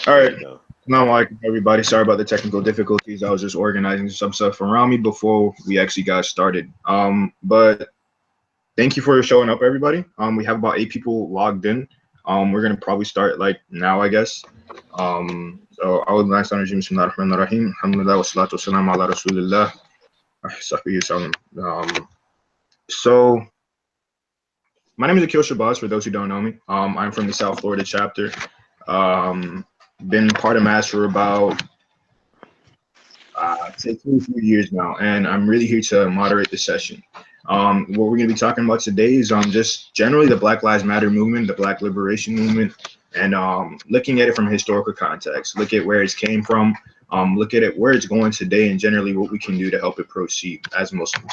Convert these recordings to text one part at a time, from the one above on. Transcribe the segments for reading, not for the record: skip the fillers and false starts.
All There right. you go. Assalamu alaikum, everybody. Sorry about the technical difficulties. I was just organizing some stuff around me before we actually got started. But thank you for showing up, everybody. We have about 8 people logged in. We're gonna probably start like now, I guess. So I would like to introduce Bismillahirrahmanirrahim. Alhamdulillah wa salatu wassalamu ala rasulillah. Sahbihi sallam. So my name is Akil Shabazz, for those who don't know me. I'm from the South Florida chapter. Um, been part of Mass for about say 2 or 3 years now, and I'm really here to moderate the session. What we're going to be talking about today is just generally the Black Lives Matter movement, the Black Liberation movement, and looking at it from a historical context. Look at where it came from. Look at it where it's going today, and generally what we can do to help it proceed as Muslims.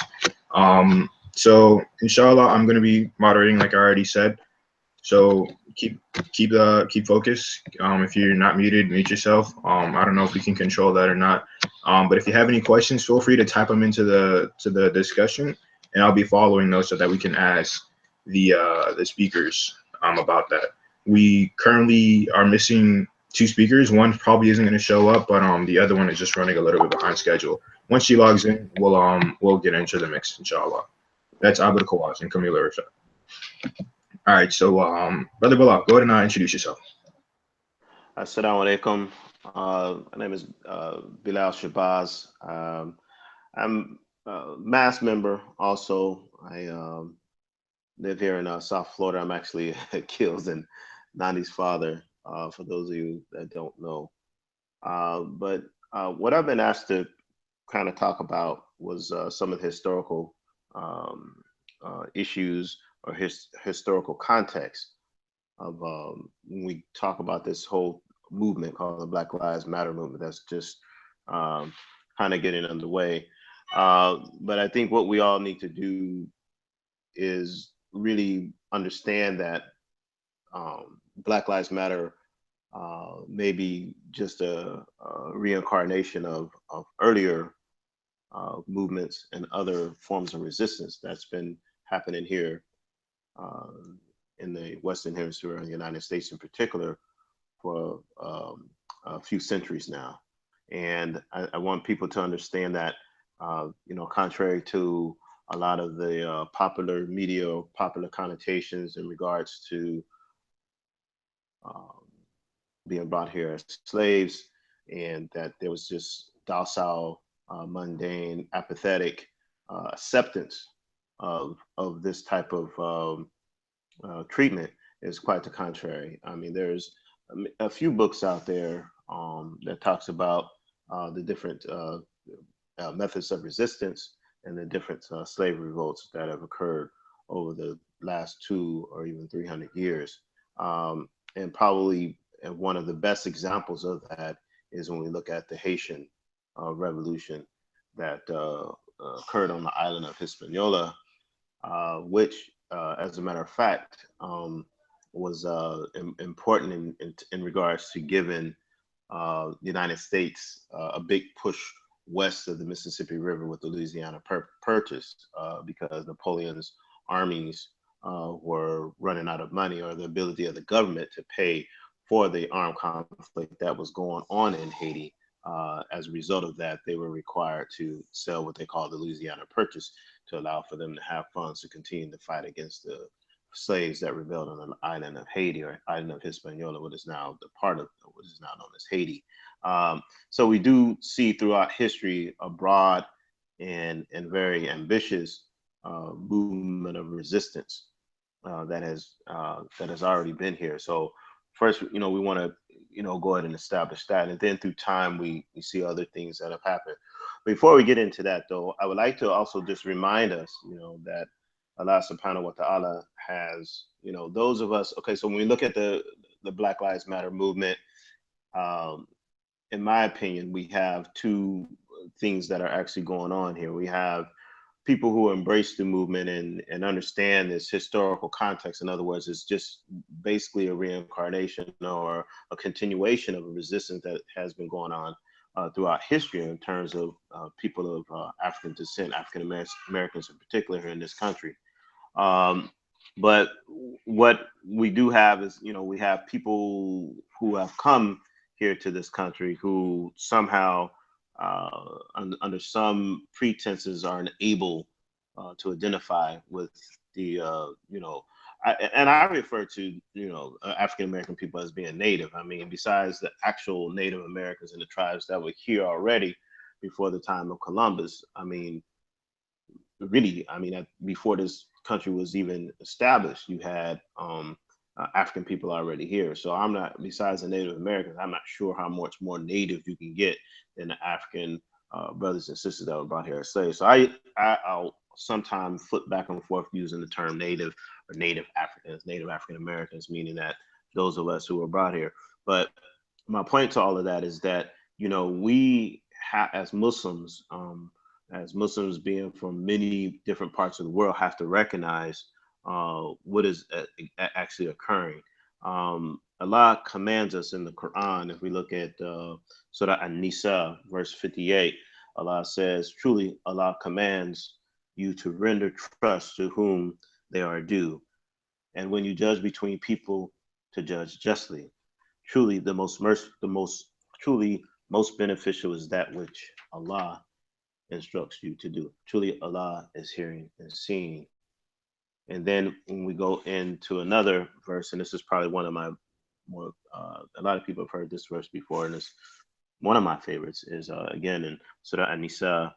So, inshallah, I'm going to be moderating, like I already said. So keep focus. If you're not muted, mute yourself. I don't know if we can control that or not. But if you have any questions, feel free to type them into the discussion, and I'll be following those so that we can ask the speakers about that. We currently are missing 2 speakers. One probably isn't going to show up, but the other one is just running a little bit behind schedule. Once she logs in, we'll get into the mix, inshallah. That's Abdul Kawaz and Camila Rashad. All right, so Brother Bilal, go ahead and introduce yourself. Assalamu alaikum. My name is Bilal Shabazz. I'm a Mass member also. I live here in South Florida. I'm actually Kills and Nani's father, for those of you that don't know. But what I've been asked to kind of talk about was some of the historical issues or historical context of when we talk about this whole movement called the Black Lives Matter movement that's just kind of getting underway. But I think what we all need to do is really understand that Black Lives Matter may be just a reincarnation of earlier movements and other forms of resistance that's been happening here in the Western Hemisphere and the United States in particular for a few centuries now. And I want people to understand that, contrary to a lot of the popular media or popular connotations in regards to um, being brought here as slaves, and that there was just docile, mundane, apathetic acceptance of this type of treatment is quite the contrary. I mean, there's a few books out there that talks about the different methods of resistance and the different slave revolts that have occurred over the last 200 or even 300 years. And probably one of the best examples of that is when we look at the Haitian revolution that occurred on the island of Hispaniola, which, as a matter of fact, was important in regards to giving the United States a big push west of the Mississippi River with the Louisiana Purchase, because Napoleon's armies were running out of money, or the ability of the government to pay for the armed conflict that was going on in Haiti. As a result of that, they were required to sell what they call the Louisiana Purchase to allow for them to have funds to continue to fight against the slaves that rebelled on the island of Haiti, or island of Hispaniola, what is now the part of what is now known as Haiti. So we do see throughout history a broad and very ambitious movement of resistance that has already been here. So first, we want to go ahead and establish that, and then through time we see other things that have happened. Before we get into that, though, I would like to also just remind us, that Allah subhanahu wa ta'ala has, those of us, okay, so when we look at the Black Lives Matter movement, in my opinion, we have two things that are actually going on here. We have people who embrace the movement and understand this historical context. In other words, it's just basically a reincarnation or a continuation of a resistance that has been going on throughout history in terms of people of African descent, African Americans in particular here in this country. But what we do have is, we have people who have come here to this country who somehow, under some pretenses, are unable to identify with the, and I refer to, African American people as being native. I mean, besides the actual Native Americans and the tribes that were here already before the time of Columbus, I mean, really, I mean, before this country was even established, you had African people already here. So I'm not, besides the Native Americans, I'm not sure how much more native you can get than the African brothers and sisters that were brought here as slaves. So I'll sometimes flip back and forth using the term native or native Africans, native African Americans, meaning that those of us who were brought here. But my point to all of that is that, we as Muslims, being from many different parts of the world, have to recognize what is actually occurring. Allah commands us in the Quran. If we look at Surah An-Nisa, verse 58, Allah says, "Truly, Allah commands you to render trust to whom they are due, and when you judge between people, to judge justly. Truly, truly most beneficial is that which Allah instructs you to do. Truly, Allah is hearing and seeing." And then when we go into another verse, and this is probably one of my more, a lot of people have heard this verse before, and it's one of my favorites, is again in Surah An-Nisa,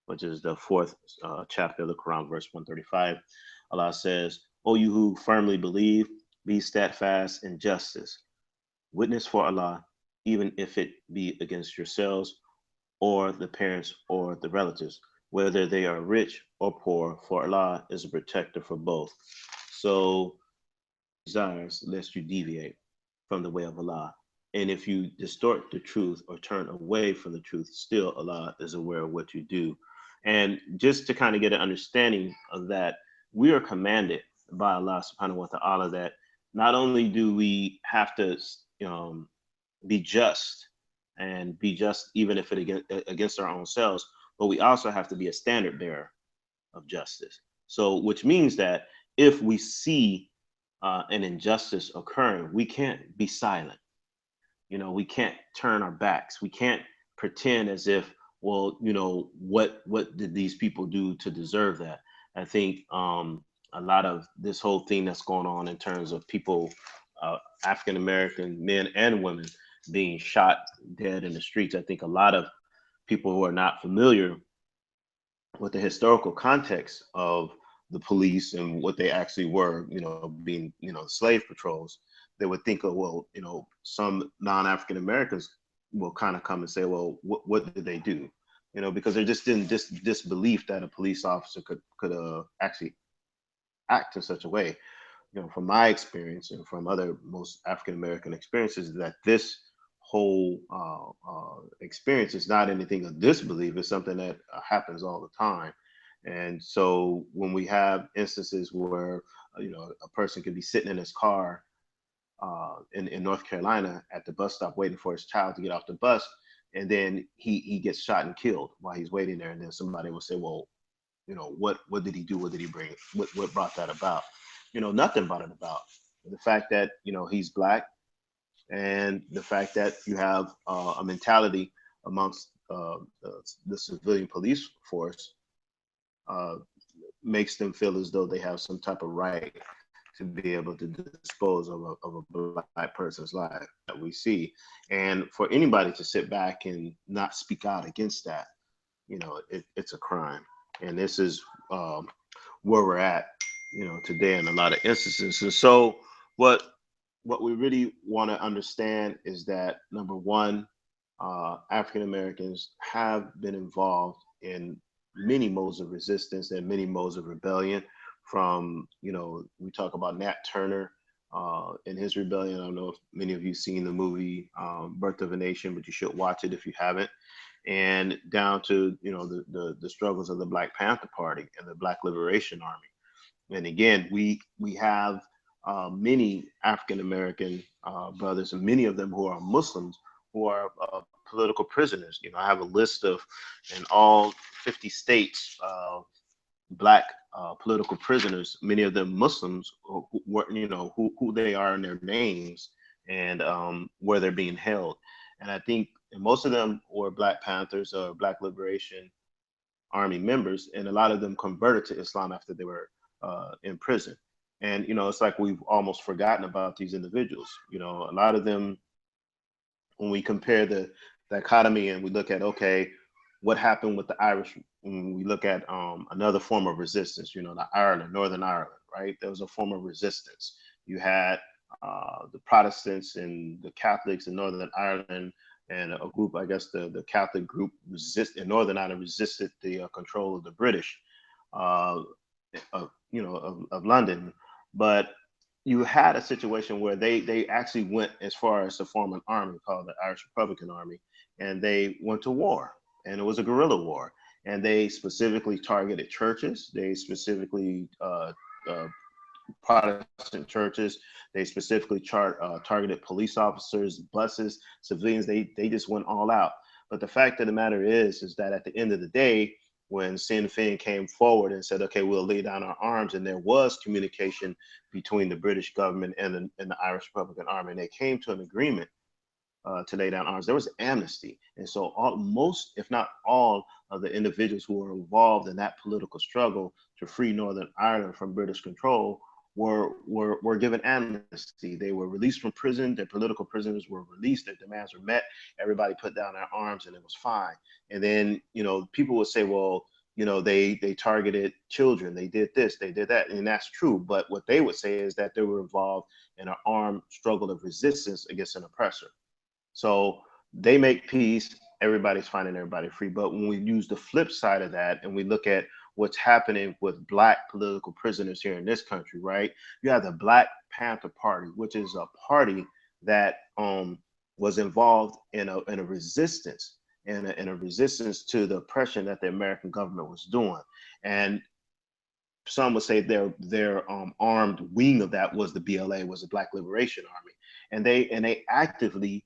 which is the fourth chapter of the Quran, verse 135. Allah says, "O you who firmly believe, be steadfast in justice. Witness for Allah, even if it be against yourselves, or the parents, or the relatives, whether they are rich or poor, for Allah is a protector for both." So, desires lest you deviate from the way of Allah. And if you distort the truth or turn away from the truth, still Allah is aware of what you do. And just to kind of get an understanding of that, we are commanded by Allah subhanahu wa ta'ala that not only do we have to be just, and be just even if it against our own selves, but we also have to be a standard bearer of justice. So, which means that if we see an injustice occurring, we can't be silent. We can't turn our backs. We can't pretend as if, well, what did these people do to deserve that? I think a lot of this whole thing that's going on in terms of people, African American men and women, being shot dead in the streets. I think a lot of people who are not familiar with the historical context of the police and what they actually were, being, slave patrols, they would think of, well, some non-African Americans will kind of come and say, well, what did they do? Because they're just in disbelief that a police officer could actually act in such a way. From my experience and from other most African American experiences, that this whole experience is not anything of disbelief. It's something that happens all the time. And so when we have instances where a person could be sitting in his car in North Carolina at the bus stop waiting for his child to get off the bus, and then he gets shot and killed while he's waiting there, and then somebody will say, well, what did he do? What did he bring? What brought that about? Nothing brought it about. The fact that he's Black, and the fact that you have a mentality amongst the civilian police force makes them feel as though they have some type of right to be able to dispose of a Black person's life that we see. And for anybody to sit back and not speak out against that, it's a crime. And this is where we're at, today in a lot of instances. And so what we really want to understand is that, number one, African Americans have been involved in many modes of resistance and many modes of rebellion. From, we talk about Nat Turner and his rebellion. I don't know if many of you seen the movie Birth of a Nation, but you should watch it if you haven't. And down to, the struggles of the Black Panther Party and the Black Liberation Army. And again, we have many African American brothers, and many of them who are Muslims, who are political prisoners. I have a list of, in all 50 states, Black political prisoners, many of them Muslims, who they are in their names, and where they're being held. And I think most of them were Black Panthers or Black Liberation Army members, and a lot of them converted to Islam after they were in prison. And it's like we've almost forgotten about these individuals. A lot of them, when we compare the dichotomy and we look at, okay, what happened with the Irish, when we look at another form of resistance, the Ireland, Northern Ireland, right? There was a form of resistance. You had the Protestants and the Catholics in Northern Ireland, and a group, I guess the Catholic group in Northern Ireland resisted the control of the British, of London. But you had a situation where they actually went as far as to form an army called the Irish Republican Army, and they went to war, and it was a guerrilla war, and they specifically targeted churches. They specifically Protestant churches. They specifically targeted police officers, buses, civilians. They just went all out. But the fact of the matter is that at the end of the day, when Sinn Féin came forward and said, okay, we'll lay down our arms, and there was communication between the British government and the Irish Republican Army, and they came to an agreement to lay down arms, there was amnesty. And so most, if not all, of the individuals who were involved in that political struggle to free Northern Ireland from British control were given amnesty. They were released from prison. Their political prisoners were released. Their demands were met. Everybody put down their arms, and it was fine. And then people would say, well, they targeted children. They did this. They did that, and that's true. But what they would say is that they were involved in an armed struggle of resistance against an oppressor. So they make peace. Everybody's fine and everybody free. But when we use the flip side of that and we look at what's happening with Black political prisoners here in this country, right? You have the Black Panther Party, which is a party that was involved in a resistance and a resistance to the oppression that the American government was doing. And some would say their armed wing of that was the BLA, was the Black Liberation Army, and they actively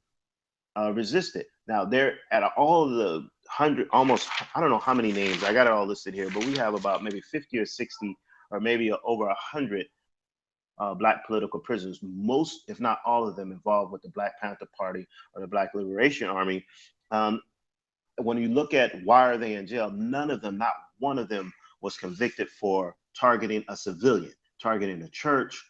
resisted. Now they're at all the 100, almost, I don't know how many names, I got it all listed here, but we have about maybe 50 or 60 or maybe over 100 Black political prisoners, most, if not all of them, involved with the Black Panther Party or the Black Liberation Army. When you look at why are they in jail, none of them, not one of them, was convicted for targeting a civilian, targeting a church,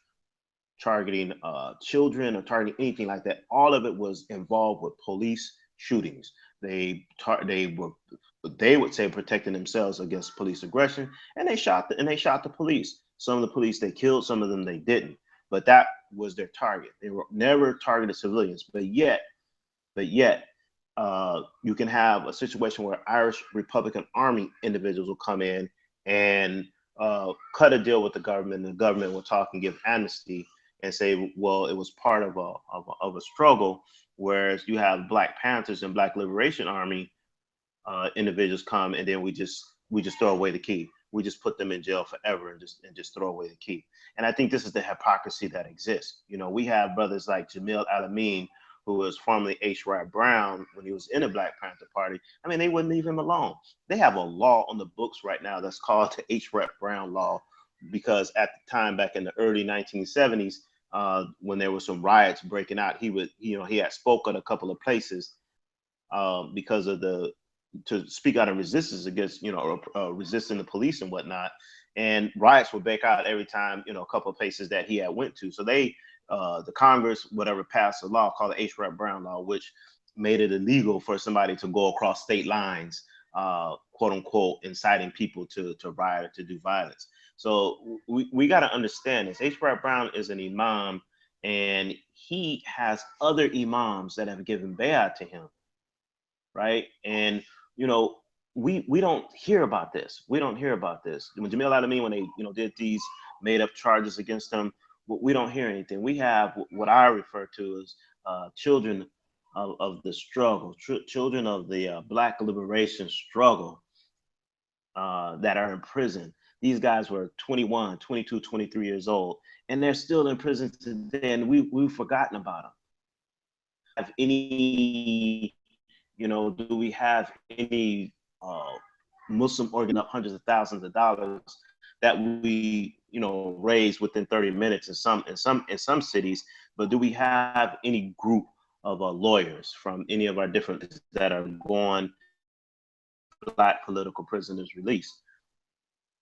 targeting children, or targeting anything like that. All of it was involved with police shootings. They would say protecting themselves against police aggression, and they shot the police. Some of the police they killed, some of them they didn't. But that was their target. They were never targeted civilians. But yet, you can have a situation where Irish Republican Army individuals will come in and cut a deal with the government, and the government will talk and give amnesty and say, well, it was part of a struggle. Whereas you have Black Panthers and Black Liberation Army individuals come, and then we just throw away the key. We just put them in jail forever and just throw away the key. And I think this is the hypocrisy that exists. We have brothers like Jamil Al-Amin, who was formerly H. Rap Brown when he was in the Black Panther Party. I mean, they wouldn't leave him alone. They have a law on the books right now that's called the H. Rap Brown law, because at the time, back in the early 1970s, when there were some riots breaking out, he had spoken a couple of places because of to speak out in resistance against, resisting the police and whatnot. And riots would break out every time, a couple of places that he had went to. So the Congress, whatever, passed a law called the H. Rap Brown law, which made it illegal for somebody to go across state lines, quote unquote, inciting people to riot or to do violence. So we got to understand this. H. Rap Brown is an imam, and he has other imams that have given bay'ah to him, right? And we don't hear about this. We don't hear about this. When Jamil Al-Amin, when they did these made up charges against him, we don't hear anything. We have what I refer to as children of the struggle, children of the Black liberation struggle that are in prison. These guys were 21, 22, 23 years old, and they're still in prison today, and we've forgotten about them. Have any, do we have any Muslim organ up hundreds of thousands of dollars that we raise within 30 minutes in some cities? But do we have any group of lawyers from any of our different that are going Black political prisoners released.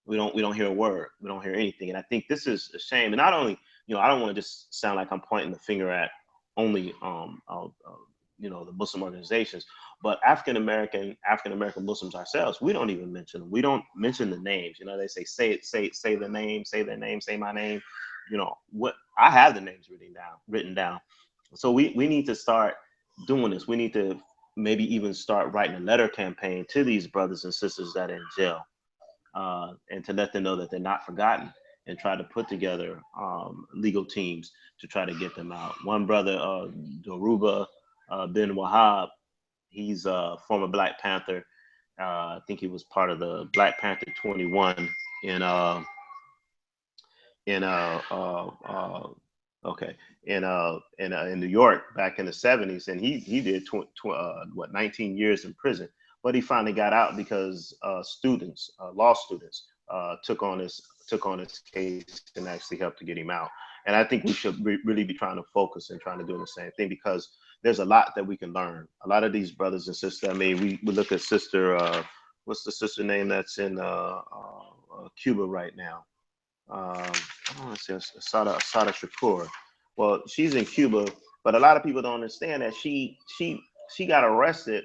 We don't hear a word. We don't hear anything. And I think this is a shame. And not only, I don't want to just sound like I'm pointing the finger at only the Muslim organizations, but African American Muslims ourselves. We don't even mention them. We don't mention the names. They say the name, say their name, say my name. What I have the names written down. So we need to start doing this. We need to maybe even start writing a letter campaign to these brothers and sisters that are in jail, and to let them know that they're not forgotten, and try to put together legal teams to try to get them out. One brother, Doruba bin Wahab, he's a former Black Panther. I think he was part of the Black Panther 21 in in uh, uh, uh, okay in New York back in the 70s, and he did 19 years in prison, but he finally got out because law students, took on his case and actually helped to get him out. And I think we should really be trying to focus and trying to do the same thing, because there's a lot that we can learn. A lot of these brothers and sisters. I mean, we look at sister. What's the sister name that's in Cuba right now? I want to say Asada Shakur. Well, she's in Cuba, but a lot of people don't understand that she got arrested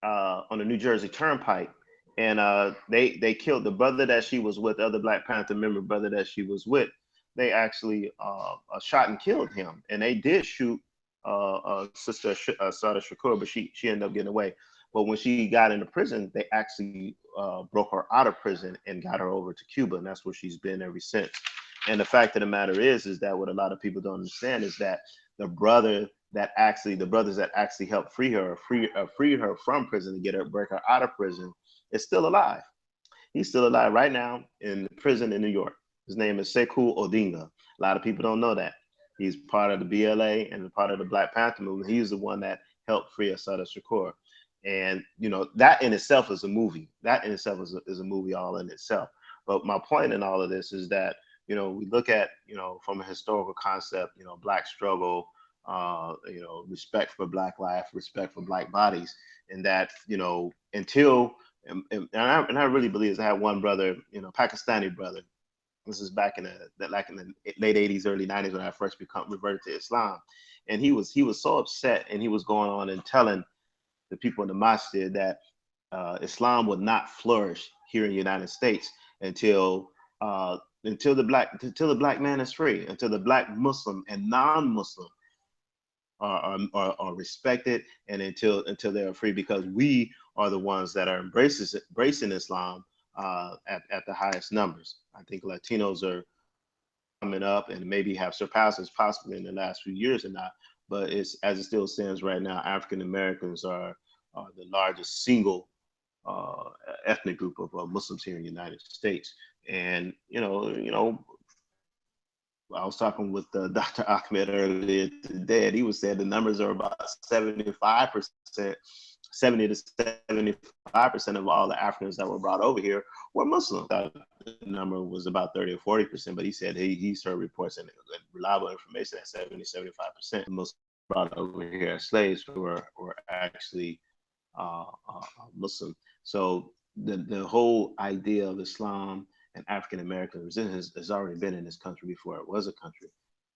on the New Jersey Turnpike, and they killed the brother that she was with, other Black Panther member brother that she was with. They actually shot and killed him, and they did shoot Sister Asada Shakur, but she ended up getting away. But when she got into prison, they actually broke her out of prison and got her over to Cuba, and that's where she's been ever since. And the fact of the matter is that what a lot of people don't understand is that the brothers that actually helped freed her from prison to break her out of prison, is still alive. He's still alive right now in prison in New York. His name is Sekou Odinga. A lot of people don't know that. He's part of the BLA and part of the Black Panther movement. He's the one that helped free Assata Shakur. And that in itself is a movie. That in itself is a movie all in itself. But my point in all of this is that we look at from a historical concept, Black struggle, respect for Black life, respect for Black bodies, and that until and I really believe this. I had one brother, Pakistani brother. This is back in the late 80s, early 90s, when I first reverted to Islam, and he was so upset, and he was going on and telling the people in the masjid that Islam would not flourish here in the United States until the black man is free, until the Black Muslim and non-Muslim are respected, and until they are free, because we are the ones that are embracing Islam at the highest numbers. I think Latinos are coming up and maybe have surpassed us possibly in the last few years or not. But as it still stands right now, African Americans are the largest single ethnic group of Muslims here in the United States. And I was talking with Dr. Ahmed earlier today, and he was saying the numbers are about 75%, 70 to 75% of all the Africans that were brought over here were Muslim. The number was about 30 or 40%, but he said he's heard reports and reliable information that 70, 75% of Muslims brought over here as slaves were actually Muslim. So the whole idea of Islam and African American resistance has already been in this country before it was a country.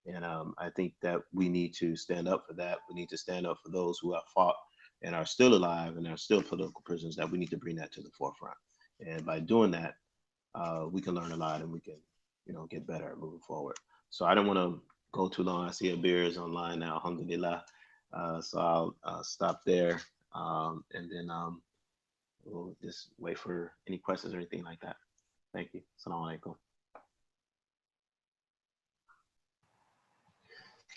And I think that we need to stand up for that. We need to stand up for those who have fought and are still alive and are still political prisoners, that we need to bring that to the forefront. And by doing that, we can learn a lot, and we can, get better at moving forward. So I don't want to go too long. I see Abir is online now, alhamdulillah. So I'll stop there. And then we'll just wait for any questions or anything like that. Thank you. Assalamu alaikum.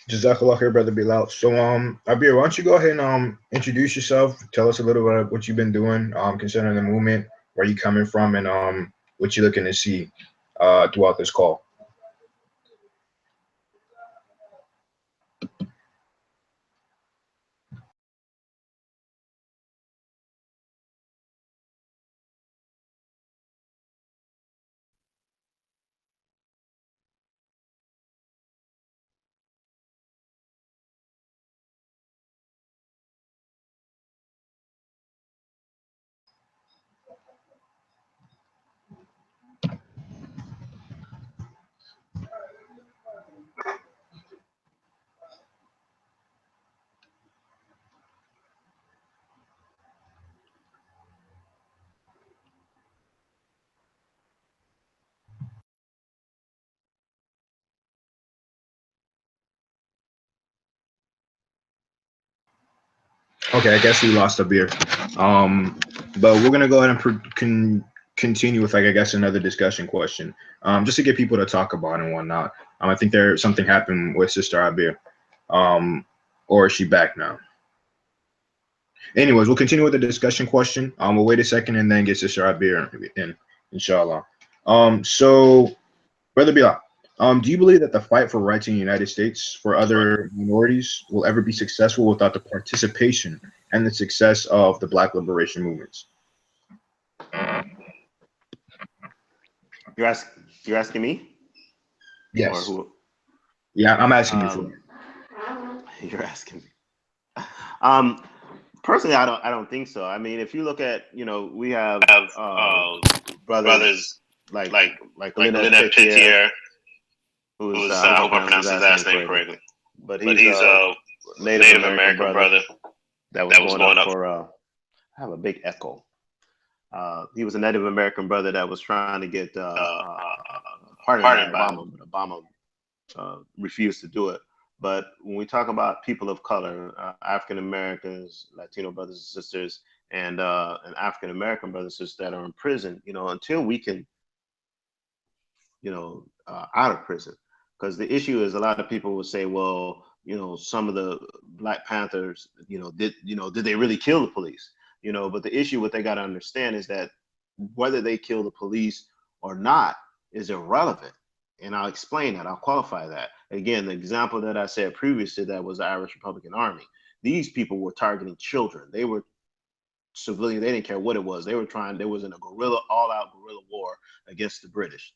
Jazakallah khair, brother Bilal. So, Abir, why don't you go ahead and introduce yourself? Tell us a little bit about what you've been doing, concerning the movement, where you coming from, and what you're looking to see throughout this call. Okay, I guess we lost a beer. But we're gonna go ahead and continue with like I guess another discussion question. Just to get people to talk about and whatnot. I think there something happened with Sister Abir. Or is she back now? Anyways, we'll continue with the discussion question. We'll wait a second and then get Sister Abir in, inshallah. So Brother Bilal, do you believe that the fight for rights in the United States for other minorities will ever be successful without the participation and the success of the Black liberation movements? You're asking me? Or Yes. who? Yeah, I'm asking you for it. You're asking me. Personally, I don't think so. I mean, if you look at, we have brothers like Lynette Lynette Pittier, Pittier, who's who's I I hope hope I I pronounced pronounced his his last last name name correctly, correctly. but But he's he's a a Native Native American American brother brother that was that was going going up up. for. I have a big echo. He was a Native American brother that was trying to get pardoned by Pardoned by Obama, but Obama refused to do it. But when we talk about people of color, African Americans, Latino brothers and sisters, and African American brothers and sisters that are in prison, until we can, out of prison, because the issue is a lot of people will say, well, some of the Black Panthers, did they really kill the police? But the issue, what they got to understand is that whether they kill the police or not is irrelevant. And I'll explain that. I'll qualify that. Again, the example that I said previously, that was the Irish Republican Army. These people were targeting children. They were civilian. They didn't care what it was. They was in a all-out guerrilla war against the British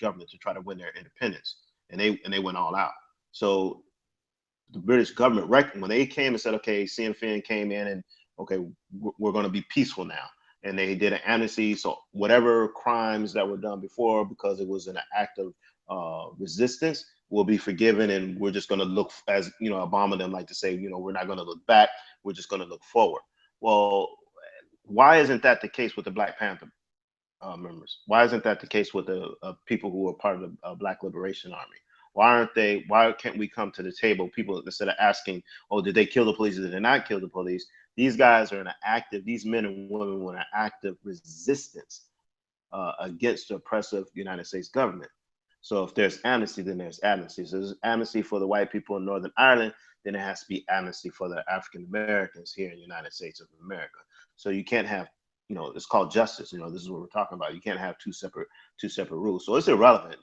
government to try to win their independence. And they went all out. So the British government, when they came and said, okay, Sinn Féin came in and, okay, we're going to be peaceful now. And they did an amnesty. So whatever crimes that were done before, because it was an act of resistance, will be forgiven. And we're just going to look, as Obama them like to say, we're not going to look back. We're just going to look forward. Well, why isn't that the case with the Black Panther members? Why isn't that the case with the people who are part of the Black Liberation Army? Why can't we come to the table, people, instead of asking, oh, did they kill the police or did they not kill the police? These guys are these men and women were in an active resistance against the oppressive United States government. So if there's amnesty, then there's amnesty. So there's amnesty for the white people in Northern Ireland, then it has to be amnesty for the African Americans here in the United States of America. So you can't have, it's called justice. This is what we're talking about. You can't have two separate rules. So it's irrelevant.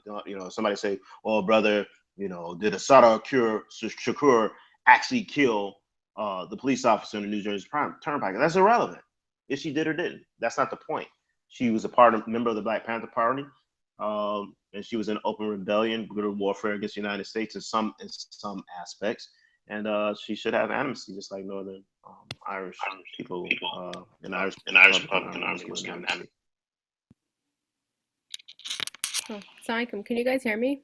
Somebody say, "Oh, brother, did Asada Shakur actually kill the police officer in the New Jersey Turnpike?" That's irrelevant. If she did or didn't, that's not the point. She was a member of the Black Panther Party, and she was in open rebellion, guerrilla warfare against the United States in some aspects. And she should have amnesty, just like Northern Irish people in Irish Republican Army was given amnesty. Oh, Assalamualaikum. Can you guys hear me?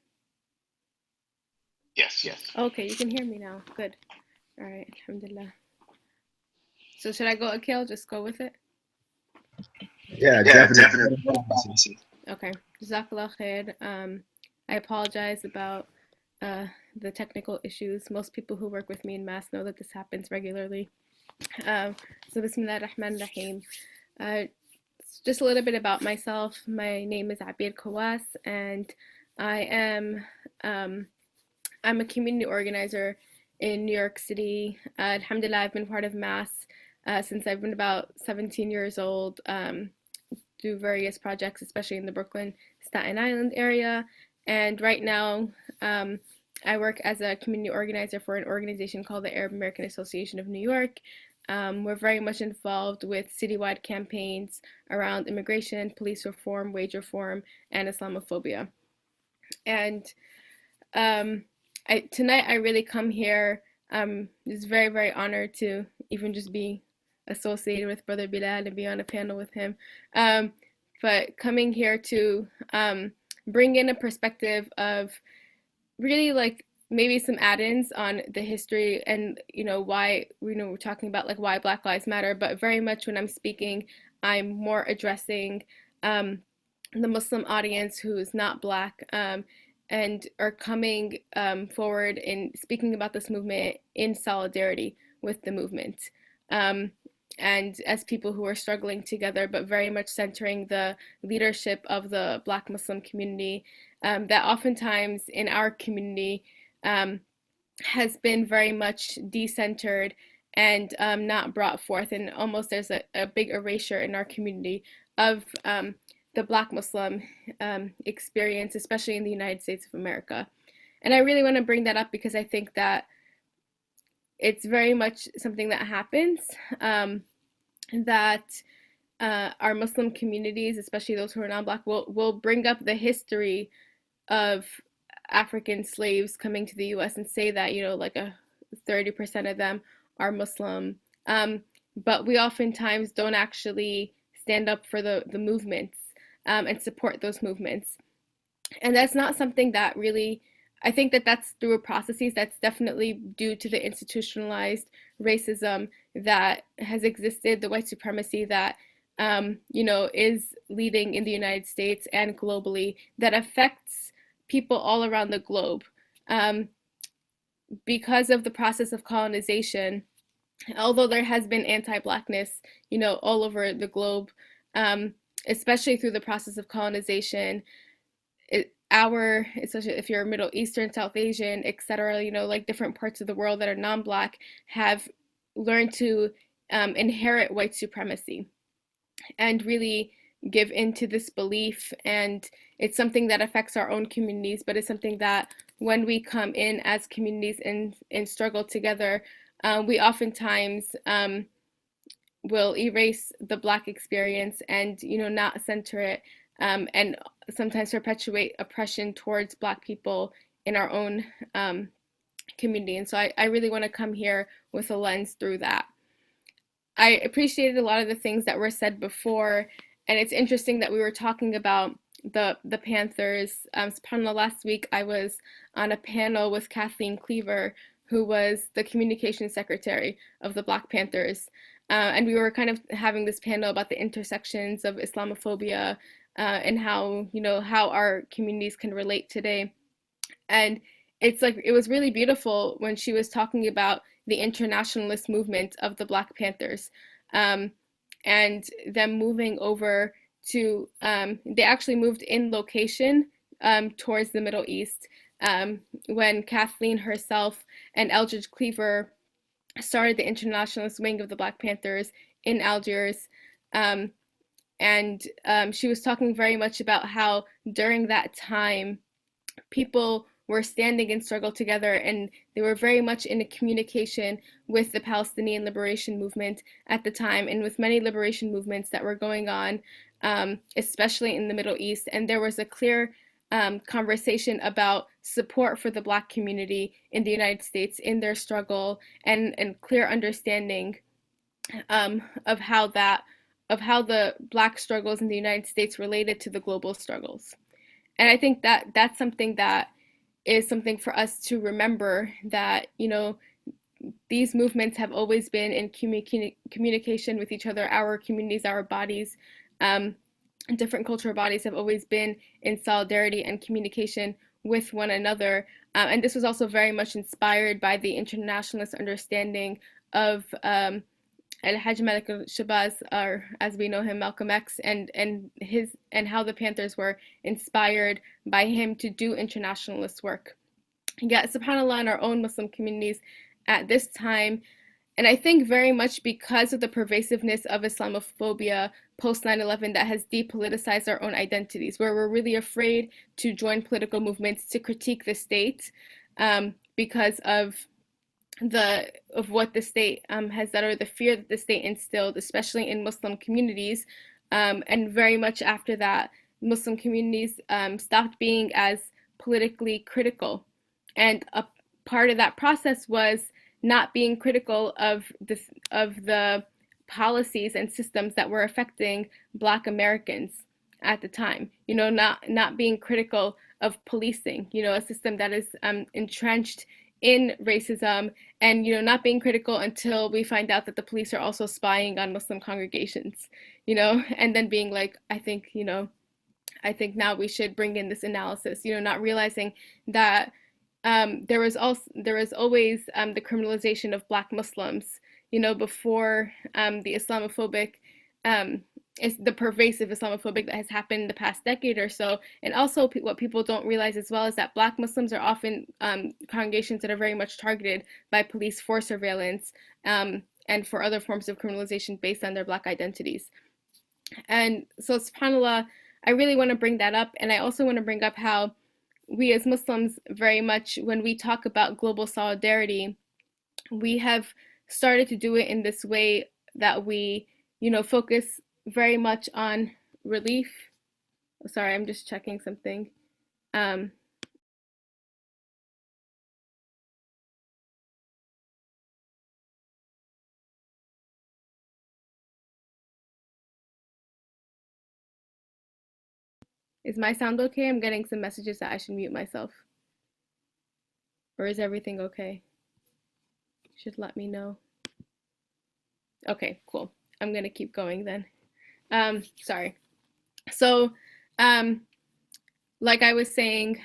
Yes. Okay, you can hear me now. Good. All right. Alhamdulillah. So should I go, Akil? Just go with it? Yeah, definitely. Okay. Jazakallah khair. I apologize about the technical issues. Most people who work with me in mass know that this happens regularly. So Bismillah ar-Rahman ar-Rahim. Just a little bit about myself. My name is Abir Kawas, and I'm a community organizer in New York City. Alhamdulillah, I've been part of mass since I've been about 17 years old, through various projects, especially in the Brooklyn, Staten Island area. And right now, I work as a community organizer for an organization called the Arab American Association of New York. We're very much involved with citywide campaigns around immigration, police reform, wage reform, and Islamophobia. And tonight I really come here, just very, very honored to even just be associated with Brother Bilal and be on a panel with him. But coming here to bring in a perspective of really like maybe some add-ins on the history and why we're talking about like why Black Lives Matter, but very much when I'm speaking, I'm more addressing the Muslim audience who is not Black, and are coming forward and speaking about this movement in solidarity with the movement. and as people who are struggling together, but very much centering the leadership of the Black Muslim community, that oftentimes in our community has been very much decentered and not brought forth. And almost there's a big erasure in our community of the Black Muslim experience, especially in the United States of America. And I really want to bring that up because I think that it's very much something that happens, that our Muslim communities, especially those who are non-Black, will bring up the history of African slaves coming to the US and say that, like 30% of them are Muslim. But we oftentimes don't actually stand up for the movements and support those movements. And that's not something that really, I think that that's through processes that's definitely due to the institutionalized racism that has existed, the white supremacy that is leading in the United States and globally, that affects people all around the globe. Because of the process of colonization, although there has been anti-Blackness, all over the globe, especially through the process of colonization, especially if you're Middle Eastern, South Asian, etc., like different parts of the world that are non-Black have learned to inherit white supremacy and really give into this belief. And it's something that affects our own communities, but it's something that when we come in as communities and struggle together, we oftentimes will erase the Black experience and, not center it, and sometimes perpetuate oppression towards Black people in our own community. And so I really want to come here with a lens through that. I appreciated a lot of the things that were said before, and it's interesting that we were talking about the Panthers. SubhanAllah, last week I was on a panel with Kathleen Cleaver, who was the communications secretary of the Black Panthers. And we were kind of having this panel about the intersections of Islamophobia and how our communities can relate today. And it's like, it was really beautiful when she was talking about the internationalist movement of the Black Panthers, and them moving over to, they actually moved in location towards the Middle East, when Kathleen herself and Eldridge Cleaver started the internationalist wing of the Black Panthers in Algiers. And she was talking very much about how during that time, people were standing in struggle together, and they were very much in a communication with the Palestinian liberation movement at the time, and with many liberation movements that were going on, especially in the Middle East. And there was a clear conversation about support for the Black community in the United States in their struggle, and clear understanding of how the Black struggles in the United States related to the global struggles. And I think that that's something that is something for us to remember, that, these movements have always been in communication with each other. Our communities, our bodies, different cultural bodies have always been in solidarity and communication with one another. And this was also very much inspired by the internationalist understanding of Al-Hajj Malik al-Shabazz, or as we know him, Malcolm X, and how the Panthers were inspired by him to do internationalist work. Yet, subhanAllah, in our own Muslim communities at this time, and I think very much because of the pervasiveness of Islamophobia post 9/11 that has depoliticized our own identities, where we're really afraid to join political movements, to critique the state, because of what the state has done, or the fear that the state instilled, especially in Muslim communities. And very much after that, Muslim communities stopped being as politically critical. And a part of that process was not being critical of the policies and systems that were affecting Black Americans at the time. Not being critical of policing, a system that is entrenched in racism, and not being critical until we find out that the police are also spying on Muslim congregations, and then being like, I think now we should bring in this analysis, not realizing that there was always the criminalization of Black Muslims, before the Islamophobic, is the pervasive Islamophobic that has happened in the past decade or so. And also what people don't realize as well is that Black Muslims are often congregations that are very much targeted by police for surveillance and for other forms of criminalization based on their Black identities. And so, subhanAllah, I really want to bring that up. And I also want to bring up how we as Muslims very much, when we talk about global solidarity, we have started to do it in this way that we, focus very much on relief. Sorry, I'm just checking something. Is my sound okay? I'm getting some messages that I should mute myself. Or is everything okay? Should let me know. Okay, cool. I'm gonna keep going then. Sorry. So, like I was saying,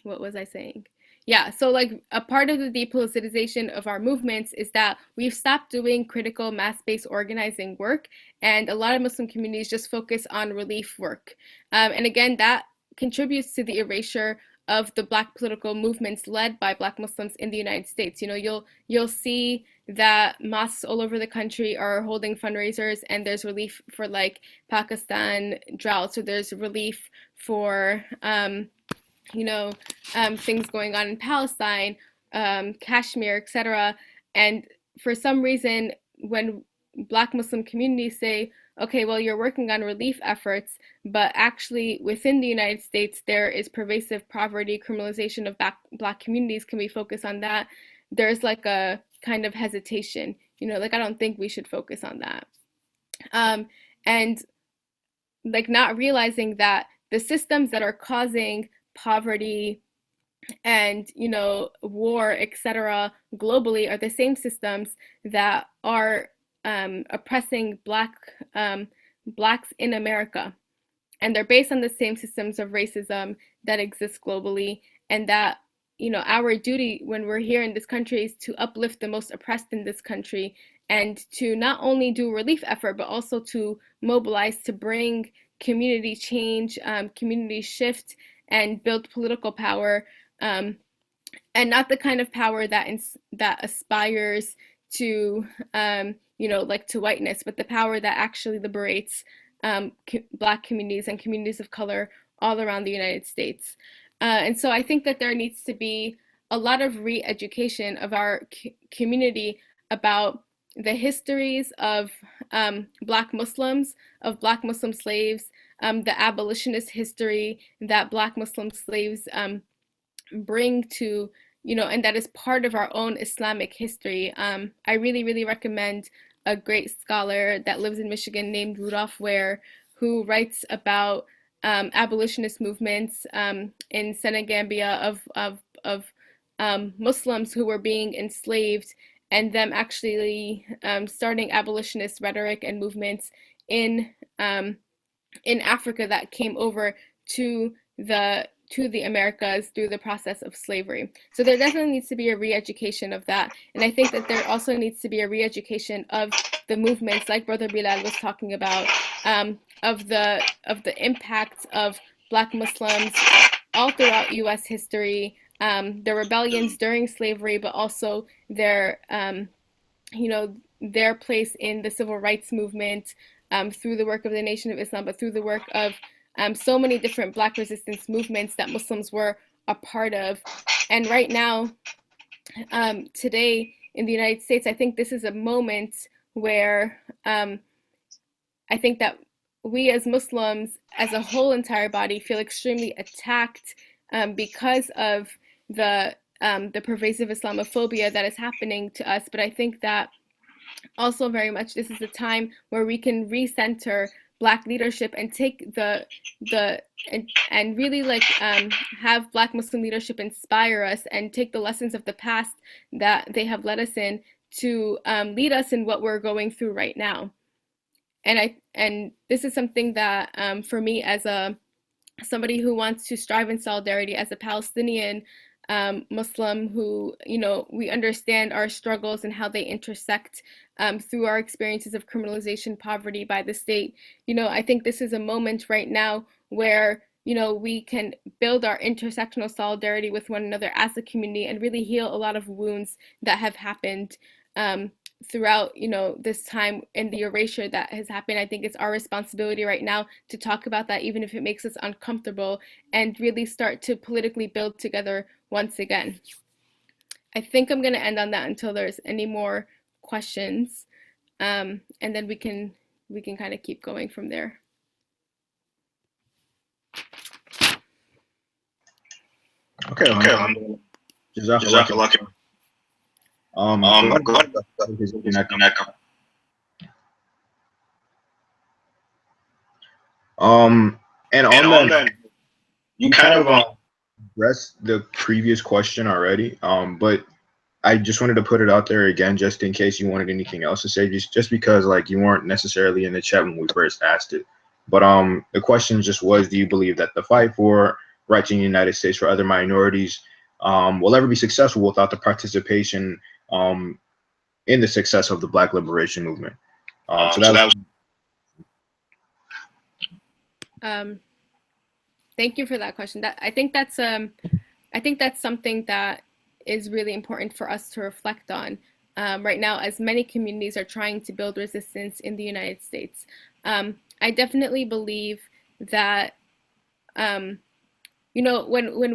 what was I saying? Yeah, so like a part of the depoliticization of our movements is that we've stopped doing critical mass-based organizing work, and a lot of Muslim communities just focus on relief work. And again, that contributes to the erasure of the Black political movements led by Black Muslims in the United States. You'll see that mosques all over the country are holding fundraisers, and there's relief for like Pakistan drought, so there's relief for things going on in Palestine, Kashmir, etc. And for some reason, when Black Muslim communities say, okay, well, you're working on relief efforts, but actually within the United States, there is pervasive poverty, criminalization of Black communities, can we focus on that? There's like a kind of hesitation, I don't think we should focus on that. And like not realizing that the systems that are causing poverty and war, etc., globally are the same systems that are oppressing Blacks in America, and they're based on the same systems of racism that exist globally, and that our duty when we're here in this country is to uplift the most oppressed in this country, and to not only do relief effort but also to mobilize to bring community change, community shift, and build political power, and not the kind of power that aspires to like to whiteness, but the power that actually liberates Black communities and communities of color all around the United States. And so I think that there needs to be a lot of re-education of our community about the histories of Black Muslims, of Black Muslim slaves, the abolitionist history that Black Muslim slaves bring to, and that is part of our own Islamic history. I really, really recommend a great scholar that lives in Michigan named Rudolph Ware, who writes about abolitionist movements in Senegambia of Muslims who were being enslaved, and them actually starting abolitionist rhetoric and movements in Africa that came over to the Americas through the process of slavery. So there definitely needs to be a re-education of that. And I think that there also needs to be a re-education of the movements, like Brother Bilal was talking about, of the impact of Black Muslims all throughout US history, the rebellions during slavery, but also their place in the civil rights movement, through the work of the Nation of Islam, but through the work of so many different Black resistance movements that Muslims were a part of. And right now, today in the United States, I think this is a moment where I think that we as Muslims, as a whole entire body, feel extremely attacked because of the pervasive Islamophobia that is happening to us. But I think that also very much this is a time where we can recenter Black leadership and take and really like have Black Muslim leadership inspire us and take the lessons of the past that they have led us in to lead us in what we're going through right now. And this is something that for me, as somebody who wants to strive in solidarity, as a Palestinian, Muslim who, we understand our struggles and how they intersect through our experiences of criminalization, poverty by the state. I think this is a moment right now where, we can build our intersectional solidarity with one another as a community and really heal a lot of wounds that have happened throughout, this time and the erasure that has happened. I think it's our responsibility right now to talk about that, even if it makes us uncomfortable, and really start to politically build together once again. I think I'm going to end on that until there's any more questions, and then we can kind of keep going from there. Okay. Jazakallah. Go ahead. And on that, you kind of addressed the previous question already. But I just wanted to put it out there again, just in case you wanted anything else to say, just because like you weren't necessarily in the chat when we first asked it. But the question just was, do you believe that the fight for rights in the United States for other minorities will ever be successful without the participation in the success of the Black liberation movement? So that was. Thank you for that question. I think that's something that is really important for us to reflect on right now, as many communities are trying to build resistance in the United States. I definitely believe that when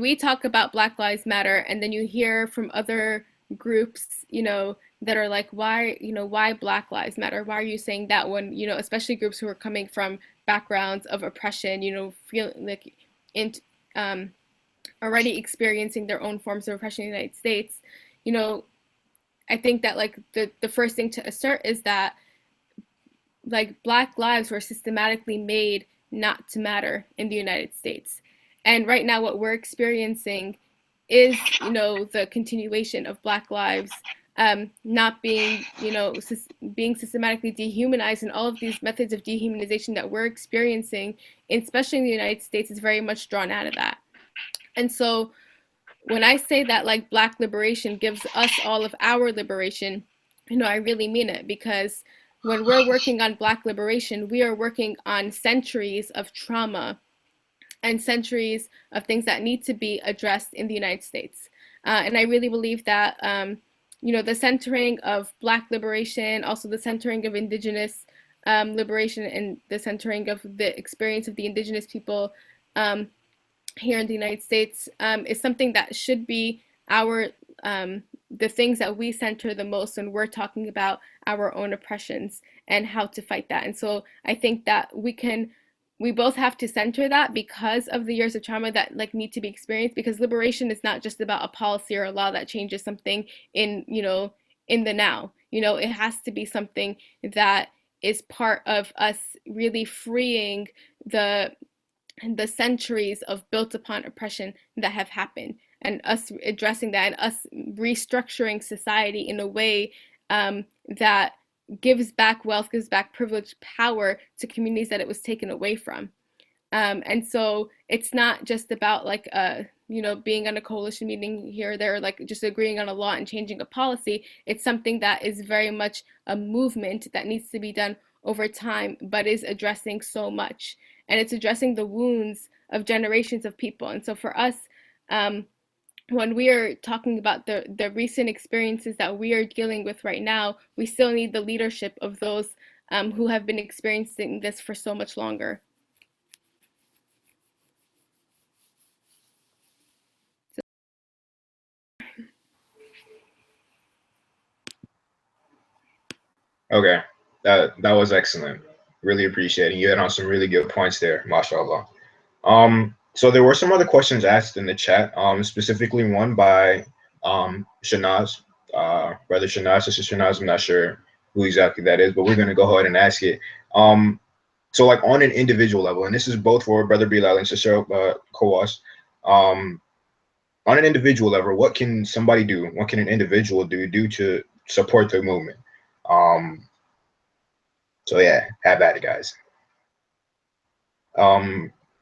we talk about Black Lives Matter, and then you hear from other groups, that are like, why Black Lives Matter? Why are you saying that when, especially groups who are coming from backgrounds of oppression, feeling like already experiencing their own forms of oppression in the United States, I think that like the first thing to assert is that like Black lives were systematically made not to matter in the United States. And right now what we're experiencing is, the continuation of Black lives not being, being systematically dehumanized, and all of these methods of dehumanization that we're experiencing, especially in the United States, is very much drawn out of that. And so when I say that like Black liberation gives us all of our liberation, I really mean it, because when we're working on Black liberation, we are working on centuries of trauma and centuries of things that need to be addressed in the United States. And I really believe that, the centering of Black liberation, also the centering of Indigenous liberation, and the centering of the experience of the Indigenous people here in the United States is something that should be the things that we center the most when we're talking about our own oppressions and how to fight that. And so I think that we both have to center that because of the years of trauma that like need to be experienced, because liberation is not just about a policy or a law that changes something in the now. It has to be something that is part of us really freeing the centuries of built upon oppression that have happened, and us addressing that, and us restructuring society in a way that gives back wealth, gives back privilege, power to communities that it was taken away from. And so it's not just about like being on a coalition meeting here or there, like just agreeing on a law and changing a policy. It's something that is very much a movement that needs to be done over time, but is addressing so much, and it's addressing the wounds of generations of people. And so for us, when we are talking about the recent experiences that we are dealing with right now, we still need the leadership of those who have been experiencing this for so much longer. Okay, that was excellent. Really appreciate it. You had on some really good points there, mashallah. So there were some other questions asked in the chat, specifically one by Shanaz, brother Shanaz, sister Shanaz. I'm not sure who exactly that is, but we're gonna go ahead and ask it. So like on an individual level, and this is both for brother Bilal and sister Kawas, on an individual level, what can somebody do? What can an individual do to support the movement? So yeah, have at it, guys.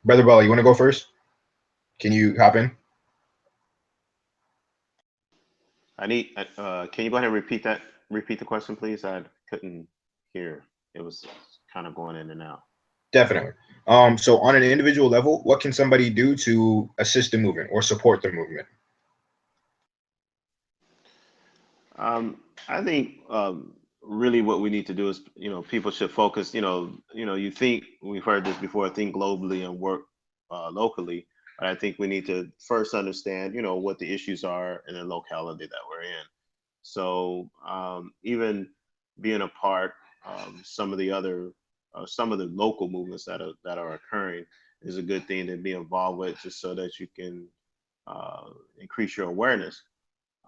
Brother Bella, you want to go first? Can you hop in? I need, can you go ahead and repeat the question, please? I couldn't hear. It was kind of going in and out. Definitely. So on an individual level, what can somebody do to assist the movement or support the movement? I think really what we need to do is, people should focus, you think, we've heard this before, think globally and work locally. But I think we need to first understand, what the issues are in the locality that we're in. So even being a part of some of the local movements that are occurring is a good thing to be involved with, just so that you can increase your awareness.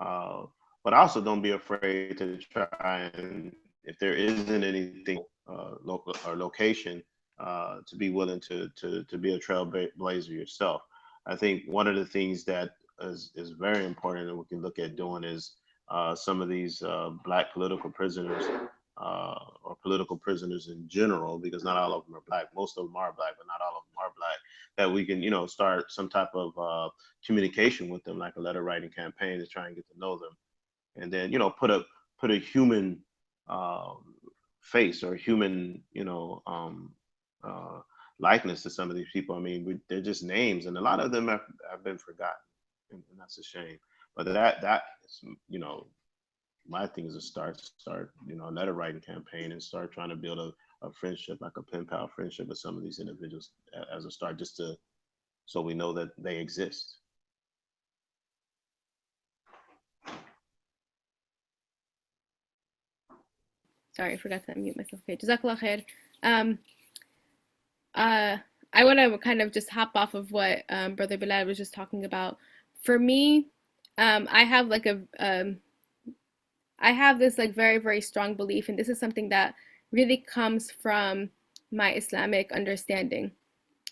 Uh, but also don't be afraid to try, and if there isn't anything local or location, to be willing to be a trailblazer yourself. I think one of the things that is very important and we can look at doing is some of these black political prisoners, or political prisoners in general, because not all of them are black. Most of them are black, but not all of them are black. That we can, start some type of communication with them, like a letter writing campaign, to try and get to know them, and then put a human face or human uh, likeness to some of these people. I mean, they're just names, and a lot of them have been forgotten, and that's a shame. But that is, my thing is to start a letter writing campaign and start trying to build a friendship, like a pen pal friendship with some of these individuals as a start, just to so we know that they exist. Sorry, I forgot to unmute myself. Okay, Jazakallah khair. Um, I want to kind of just hop off of what Brother Bilal was just talking about. For me, I have like I have this like very, very strong belief, and this is something that really comes from my Islamic understanding.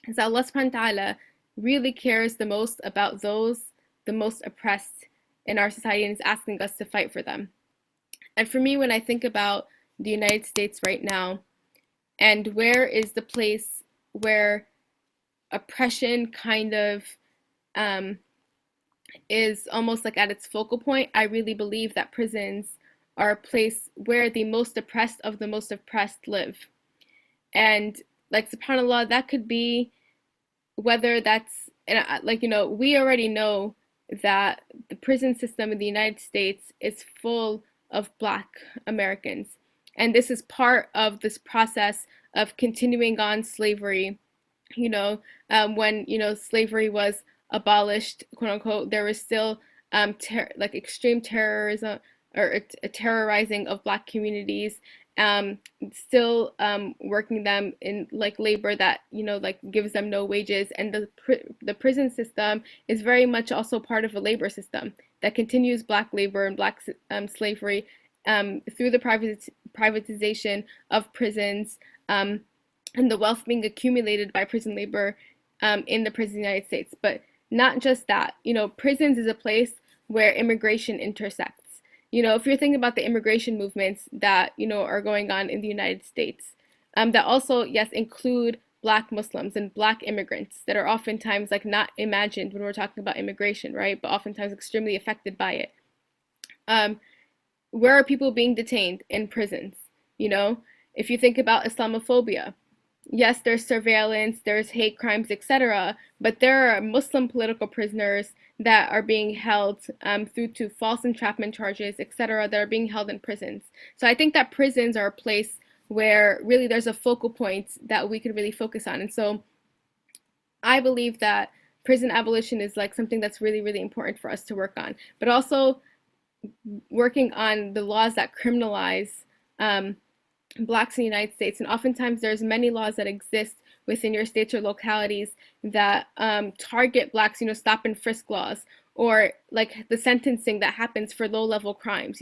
Is that Allah subhanahu wa ta'ala really cares the most about those the most oppressed in our society, and is asking us to fight for them. And for me, when I think about the United States right now, and where is the place where oppression kind of um, is almost like at its focal point, I really believe that prisons are a place where the most oppressed of the most oppressed live. And like subhanAllah, that could be whether that's, and like, we already know that the prison system in the United States is full of Black Americans. And this is part of this process of continuing on slavery. When, slavery was abolished, quote unquote, there was still like extreme terrorism or a terrorizing of Black communities, still working them in like labor that like gives them no wages, and the prison system is very much also part of a labor system that continues Black labor and Black slavery through the privatization of prisons, and the wealth being accumulated by prison labor in the prison United States. But not just that, prisons is a place where immigration intersects. If you're thinking about the immigration movements that, are going on in the United States, that also, yes, include Black Muslims and Black immigrants that are oftentimes like not imagined when we're talking about immigration, right? But oftentimes extremely affected by it. Where are people being detained? In prisons. If you think about Islamophobia, yes, there's surveillance, there's hate crimes, etc., but there are Muslim political prisoners that are being held through to false entrapment charges, etc., that are being held in prisons. So I think that prisons are a place where really there's a focal point that we could really focus on. And so I believe that prison abolition is like something that's really, really important for us to work on, but also working on the laws that criminalize Blacks in the United States. And oftentimes there's many laws that exist within your states or localities that target Blacks, stop and frisk laws, or like the sentencing that happens for low-level crimes.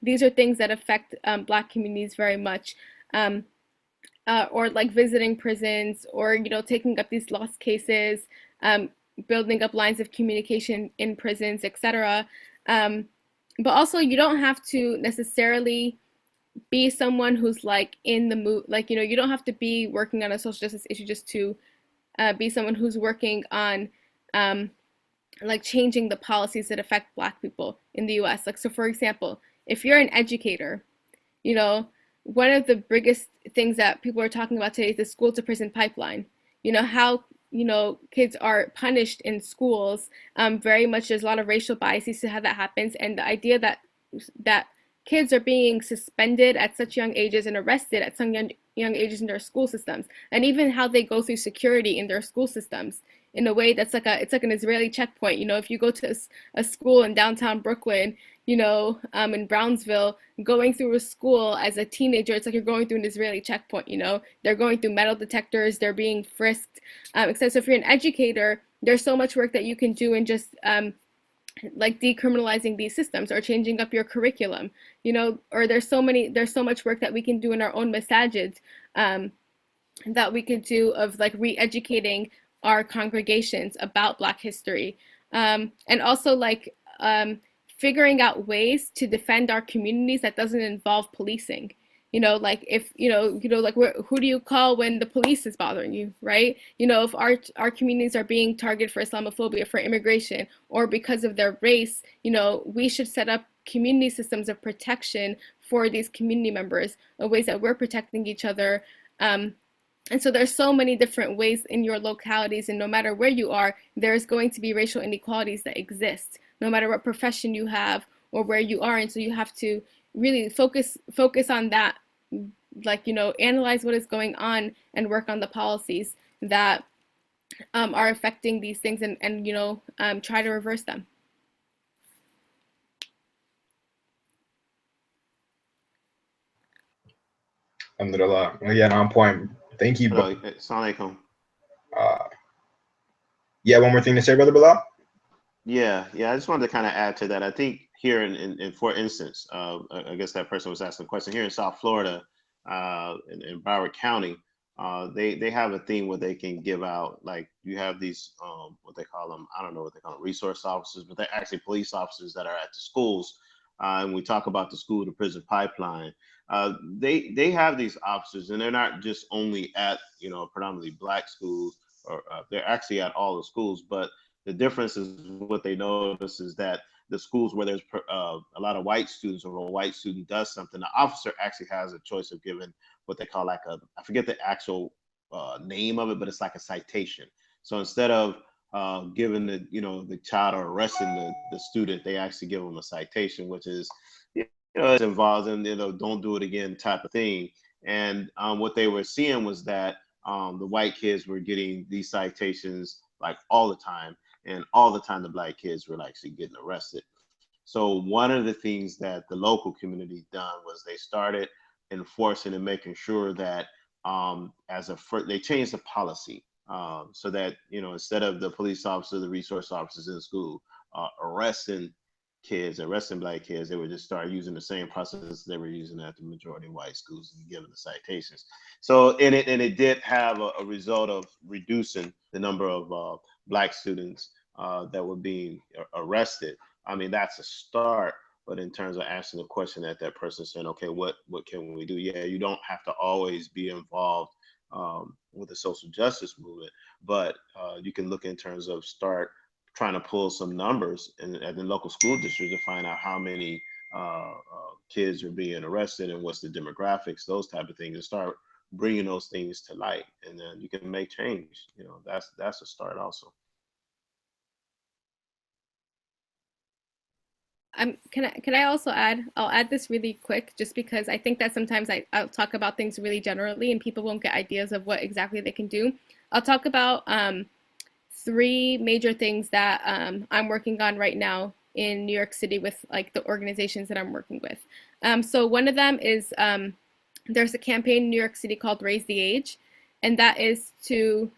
These are things that affect Black communities very much. Or like visiting prisons, or taking up these lost cases, building up lines of communication in prisons, etc. But also, you don't have to necessarily be someone who's like in the mood, like you don't have to be working on a social justice issue just to be someone who's working on like changing the policies that affect Black people in the US. Like, so for example, if you're an educator, you know, one of the biggest things that people are talking about today is the school to prison pipeline. You know, how, you know, kids are punished in schools. Very much there's a lot of racial biases to how that happens. And the idea that kids are being suspended at such young ages and arrested at some young ages in their school systems, and even how they go through security in their school systems in a way that's like it's like an Israeli checkpoint. You know, if you go to a school in downtown Brooklyn, you know, in Brownsville, going through a school as a teenager, it's like you're going through an Israeli checkpoint. You know, they're going through metal detectors, they're being frisked, etc. So if you're an educator, there's so much work that you can do in just like decriminalizing these systems or changing up your curriculum, you know, or there's so much work that we can do in our own masajids, that we could do of like re-educating our congregations about Black history, and also like figuring out ways to defend our communities that doesn't involve policing. You know, like if like who do you call when the police is bothering you, right? You know, if our communities are being targeted for Islamophobia, for immigration, or because of their race, you know, we should set up community systems of protection for these community members, of ways that we're protecting each other. And so there's so many different ways in your localities, and no matter where you are, there's going to be racial inequalities that exist, no matter what profession you have or where you are. And so you have to really focus on that, like, you know, analyze what is going on and work on the policies that are affecting these things, and you know, try to reverse them. Alhamdulillah. Well, yeah, on point. Thank you. Hello, assalamu alaikum. Yeah, one more thing to say, Brother Bilal? Yeah, I just wanted to kind of add to that. I think here in for instance, I guess that person was asking a question here in South Florida, in Broward County, they have a thing where they can give out, like, you have these what they call them, I don't know what they call them, resource officers, but they're actually police officers that are at the schools. And we talk about the school to prison pipeline. They have these officers, and they're not just only at, you know, predominantly Black schools, or they're actually at all the schools. But the difference is, what they notice is that the schools where there's a lot of white students, or a white student does something, the officer actually has a choice of giving what they call like I forget the actual name of it, but it's like a citation. So instead of giving the child, or arresting the student, they actually give them a citation, which is, it involves in, don't do it again type of thing. And what they were seeing was that the white kids were getting these citations like all the time, and all the time the Black kids were actually getting arrested. So one of the things that the local community done was they started enforcing and making sure that they changed the policy, so that, instead of the police officer, the resource officers in school arresting Black kids, they would just start using the same process they were using at the majority white schools and giving the citations. So it did have a result of reducing the number of Black students that were being arrested. I mean, that's a start. But in terms of asking the question that person saying, okay, what can we do? Yeah, you don't have to always be involved with the social justice movement, but you can look in terms of start trying to pull some numbers at the local school district to find out how many kids are being arrested and what's the demographics, those type of things, and start bringing those things to light, and then you can make change. That's a start also. Can I also add? I'll add this really quick, just because I think that sometimes I'll talk about things really generally and people won't get ideas of what exactly they can do. I'll talk about three major things that I'm working on right now in New York City with like the organizations that I'm working with. So one of them is there's a campaign in New York City called Raise the Age, and that is to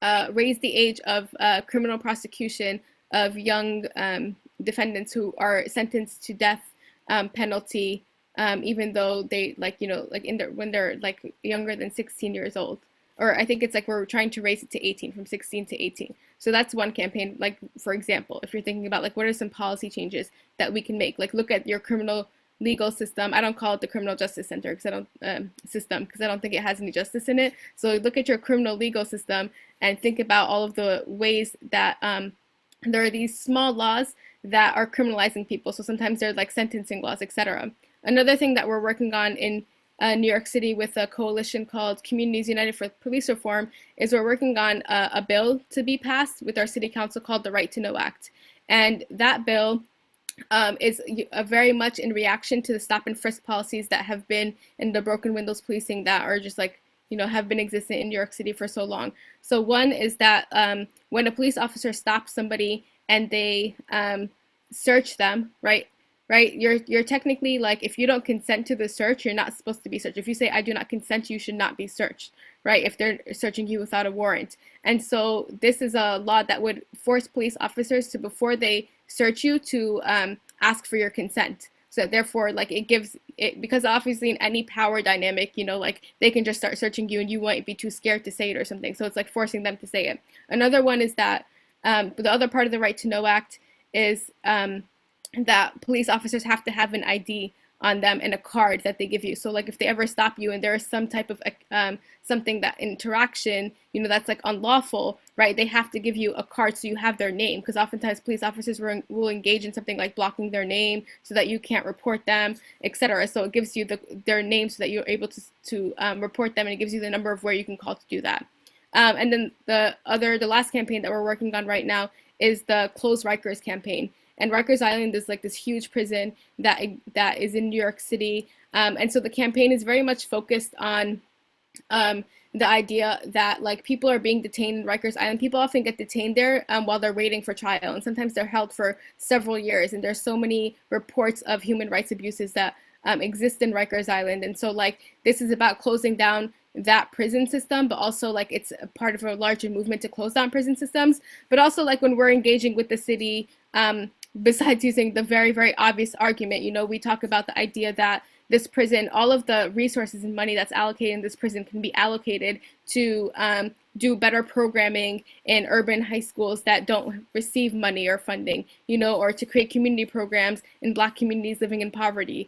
raise the age of criminal prosecution of young defendants who are sentenced to death penalty, even though they when they're like younger than 16 years old. Or I think it's like we're trying to raise it to 18, from 16 to 18. So that's one campaign. Like, for example, if you're thinking about like what are some policy changes that we can make, like look at your criminal legal system. I don't call it the criminal justice center because I don't system because I don't think it has any justice in it. So look at your criminal legal system and think about all of the ways that there are these small laws that are criminalizing people. So sometimes they're like sentencing laws, etc. Another thing that we're working on in New York City with a coalition called Communities United for Police Reform is we're working on a bill to be passed with our city council called the Right to Know Act. And that bill is very much in reaction to the stop and frisk policies that have been in the broken windows policing that are just like, have been existing in New York City for so long. So one is that when a police officer stops somebody and they search them, right? You're technically like, if you don't consent to the search, you're not supposed to be searched. If you say, I do not consent, you should not be searched, right? If they're searching you without a warrant. And so this is a law that would force police officers to, before they search you, to ask for your consent. So therefore, like, it gives it, because obviously in any power dynamic, like they can just start searching you and you might be too scared to say it or something. So it's like forcing them to say it. Another one is that the other part of the Right to Know Act is that police officers have to have an ID on them and a card that they give you. So like if they ever stop you and there is some type of something, that interaction, that's like unlawful, right? They have to give you a card so you have their name, because oftentimes police officers will engage in something like blocking their name so that you can't report them, etc. So it gives you their name so that you're able to report them, and it gives you the number of where you can call to do that. And then the last campaign that we're working on right now is the Close Rikers campaign. And Rikers Island is like this huge prison that is in New York City. And so the campaign is very much focused on the idea that like people are being detained in Rikers Island. People often get detained there while they're waiting for trial. And sometimes they're held for several years. And there's so many reports of human rights abuses that exist in Rikers Island. And so like this is about closing down that prison system, but also like it's a part of a larger movement to close down prison systems. But also like when we're engaging with the city, besides using the very, very obvious argument, we talk about the idea that this prison, all of the resources and money that's allocated in this prison can be allocated to do better programming in urban high schools that don't receive money or funding, or to create community programs in Black communities living in poverty,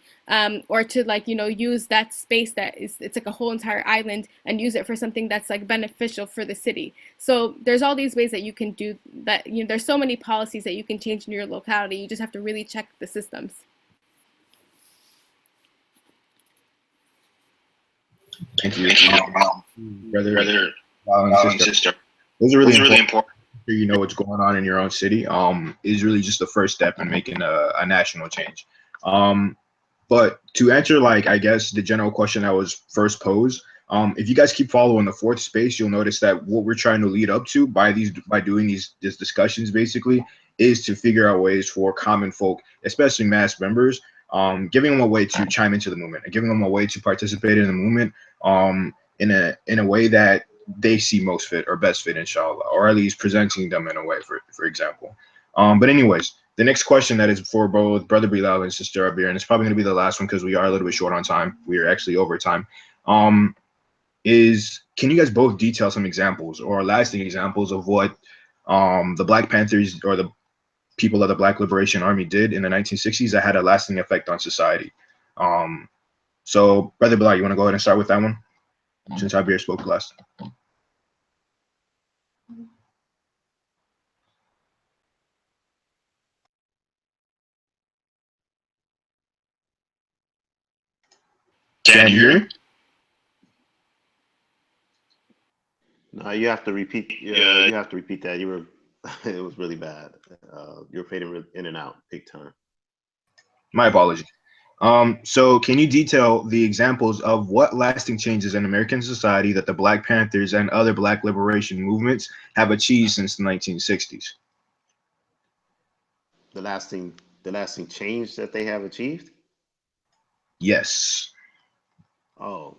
or to like, use that space it's like a whole entire island and use it for something that's like beneficial for the city. So there's all these ways that you can do that. There's so many policies that you can change in your locality. You just have to really check the systems. Thank you, brother, sister. Those are really important. You know what's going on in your own city. Is really just the first step in making a national change. But to answer, like, I guess the general question that was first posed, if you guys keep following the fourth space, you'll notice that what we're trying to lead up to by doing these discussions basically is to figure out ways for common folk, especially mass members, giving them a way to chime into the movement and giving them a way to participate in the movement in a way that they see most fit or best fit, inshallah, or at least presenting them in a way, for example. But anyways, the next question that is for both Brother Bilal and Sister Abir, and it's probably going to be the last one because we are a little bit short on time. We are actually over time. Is can you guys both detail some examples or lasting examples of what the Black Panthers or the people of the Black Liberation Army did in the 1960s that had a lasting effect on society? So, Brother Bilal, you want to go ahead and start with that one, since Abir spoke last? Can you hear me? No, you have to repeat. You have to repeat that. You were, it was really bad. You're fading in and out big time. My apologies. So can you detail the examples of what lasting changes in American society that the Black Panthers and other Black liberation movements have achieved since the 1960s? The lasting change that they have achieved? Yes. Oh,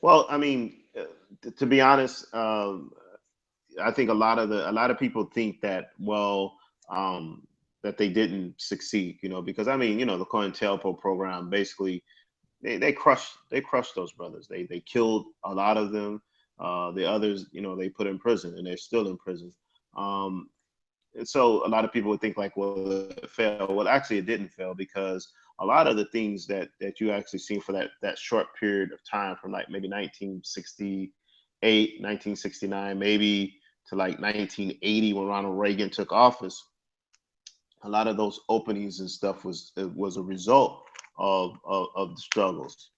well, I mean, to be honest, I think a lot of people think that, well, that they didn't succeed, because I mean, the COINTELPRO program basically they crushed those brothers. They killed a lot of them. The others, they put in prison, and they're still in prison. And so a lot of people would think like, well, it failed. Well, actually, it didn't fail, because a lot of the things that you actually seen for that short period of time, from like maybe 1968, 1969, maybe to like 1980 when Ronald Reagan took office, a lot of those openings and stuff was a result of the struggles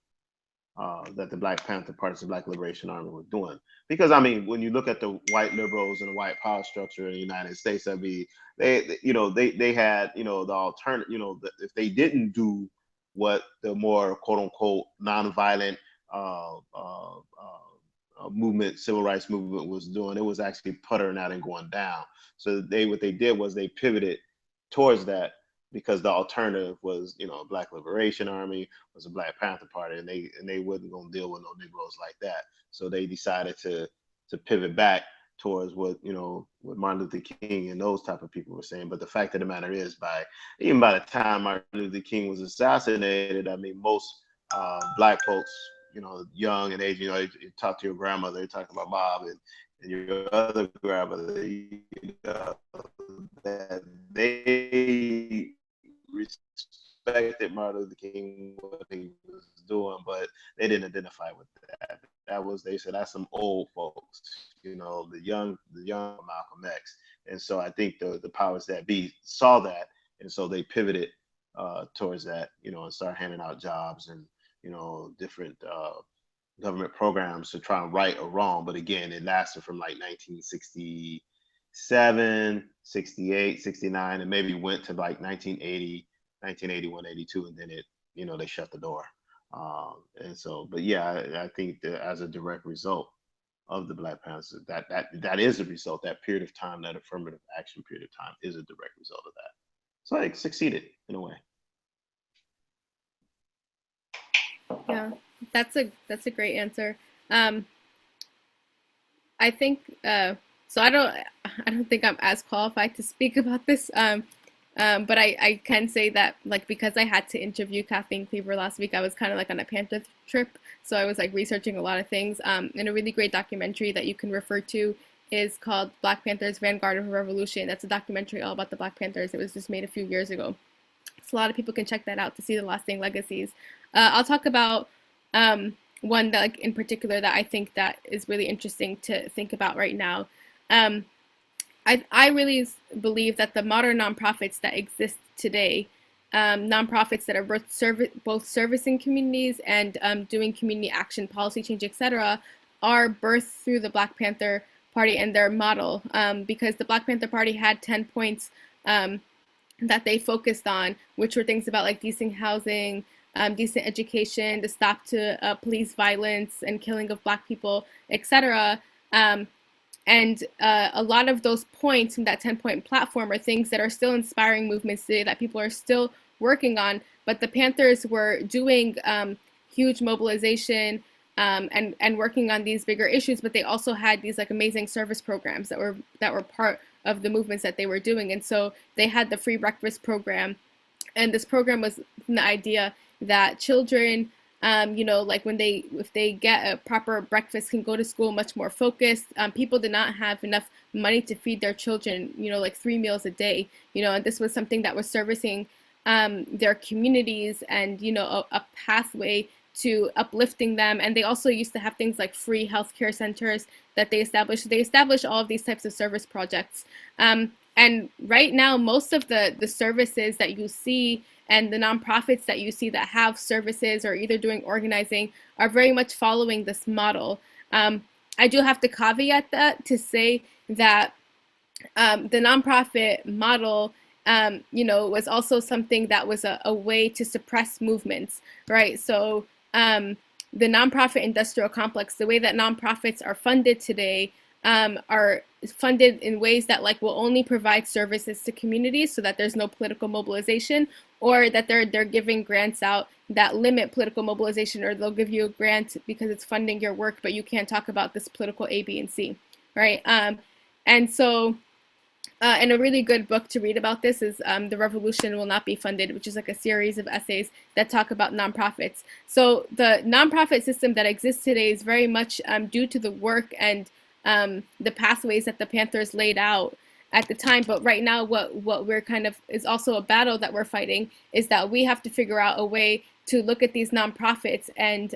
that the Black Panther Party and Black Liberation Army were doing. Because I mean, when you look at the white liberals and the white power structure in the United States, I mean, they had, the alternative, if they didn't do what the more quote unquote nonviolent movement, civil rights movement was doing, it was actually puttering out and going down. So what they did was they pivoted towards that, because the alternative was, a Black Liberation Army, was a Black Panther Party, and they wasn't gonna deal with no Negroes like that. So they decided to pivot back towards what Martin Luther King and those type of people were saying. But the fact of the matter is, even by the time Martin Luther King was assassinated, I mean, most Black folks, young and age, you talk to your grandmother, you talk about Bob and your other grandmother, that they respected Martin Luther King, what he was doing, but they didn't identify with that. They said that's some old folks, the young Malcolm X. And so I think the powers that be saw that, and so they pivoted towards that, and started handing out jobs and different government programs to try and right a wrong. But again, it lasted from like 1967, 68, 69, and maybe went to like 1980, 1981, 82, and then they shut the door. And so, but yeah, I think that as a direct result of the Black Panthers, that is a result. That period of time, that affirmative action period of time, is a direct result of that. So it succeeded in a way. Yeah, that's a great answer. I think so. I don't think I'm as qualified to speak about this. But I can say that, like, because I had to interview Kathleen Cleaver last week, I was kind of like on a Panther trip. So I was like researching a lot of things. And a really great documentary that you can refer to is called Black Panthers: Vanguard of a Revolution. That's a documentary all about the Black Panthers. It was just made a few years ago. So a lot of people can check that out to see the lasting legacies. I'll talk about one that, like, in particular, that I think that is really interesting to think about right now. I really believe that the modern nonprofits that exist today, nonprofits that are both servicing communities and doing community action, policy change, etc., are birthed through the Black Panther Party and their model, because the Black Panther Party had 10 points that they focused on, which were things about like decent housing, decent education, the stop to police violence and killing of Black people, etc. And a lot of those points from that 10-point platform are things that are still inspiring movements today, that people are still working on. But the Panthers were doing huge mobilization and working on these bigger issues, but they also had these like amazing service programs that were part of the movements that they were doing. And so they had the free breakfast program, and this program was the idea that children, like if they get a proper breakfast, can go to school much more focused. People did not have enough money to feed their children, like 3 meals a day, and this was something that was servicing their communities and, a pathway to uplifting them. And they also used to have things like free healthcare centers that they established. They established all of these types of service projects. And right now, most of the services that you see and the nonprofits that you see that have services or either doing organizing are very much following this model. I do have to caveat that to say that the nonprofit model, was also something that was a way to suppress movements, right? So the nonprofit industrial complex, the way that nonprofits are funded today, are funded in ways that like will only provide services to communities so that there's no political mobilization, or that they're giving grants out that limit political mobilization, or they'll give you a grant because it's funding your work, but you can't talk about this political A, B, and C, right? And so, and a really good book to read about this is The Revolution Will Not Be Funded, which is like a series of essays that talk about nonprofits. So the nonprofit system that exists today is very much due to the work and the pathways that the Panthers laid out. at the time. But right now, what we're kind of is also a battle that we're fighting is that we have to figure out a way to look at these nonprofits and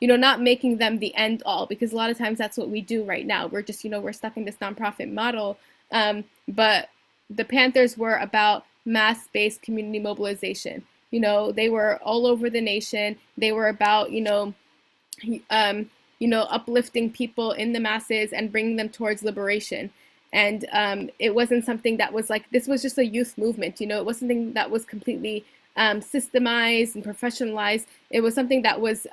not making them the end all, because a lot of times that's what we do right now. We're just we're stuck in this nonprofit model. But the Panthers were about mass-based community mobilization. They were all over the nation. They were about uplifting people in the masses and bringing them towards liberation. And it wasn't something that was like, this was just a youth movement. It wasn't something that was completely systemized and professionalized. It was something that was,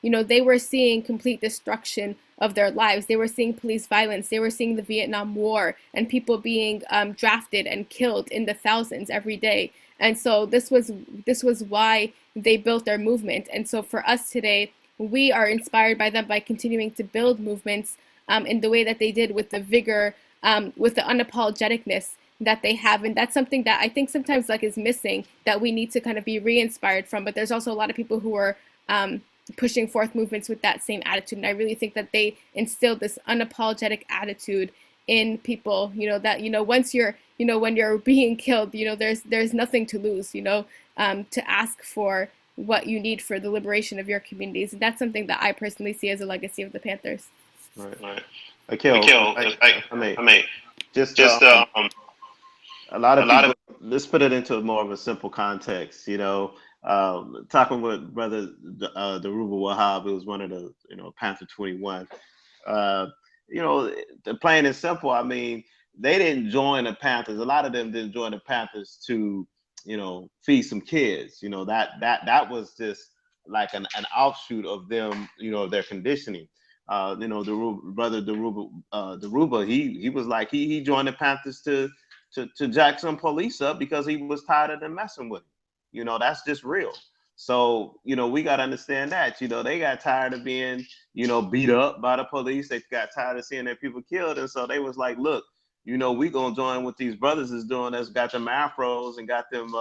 they were seeing complete destruction of their lives. They were seeing police violence. They were seeing the Vietnam War and people being drafted and killed in the thousands every day. And so this was why they built their movement. And so for us today, we are inspired by them by continuing to build movements in the way that they did, with the vigor, with the unapologeticness that they have. And that's something that I think sometimes is missing, that we need to kind of be re-inspired from. But there's also a lot of people who are pushing forth movements with that same attitude. And I really think that they instilled this unapologetic attitude in people, that, once you're, when you're being killed, there's nothing to lose, to ask for what you need for the liberation of your communities. And that's something that I personally see as a legacy of the Panthers. Right. Akil, I mean, just a lot of people, let's put it into more of a simple context. Talking with brother Daruba Wahab, who was one of the Panther 21. Plain and simple. I mean, they didn't join the Panthers. A lot of them didn't join the Panthers to feed some kids. That was just like an offshoot of them. Their conditioning. Brother Daruba, he was like he joined the Panthers to jack some police up because he was tired of them messing with him. That's just real. So we got to understand that they got tired of being beat up by the police. They got tired of seeing their people killed, and so they was like, look, we gonna join what these brothers is doing. That's got them afros and got them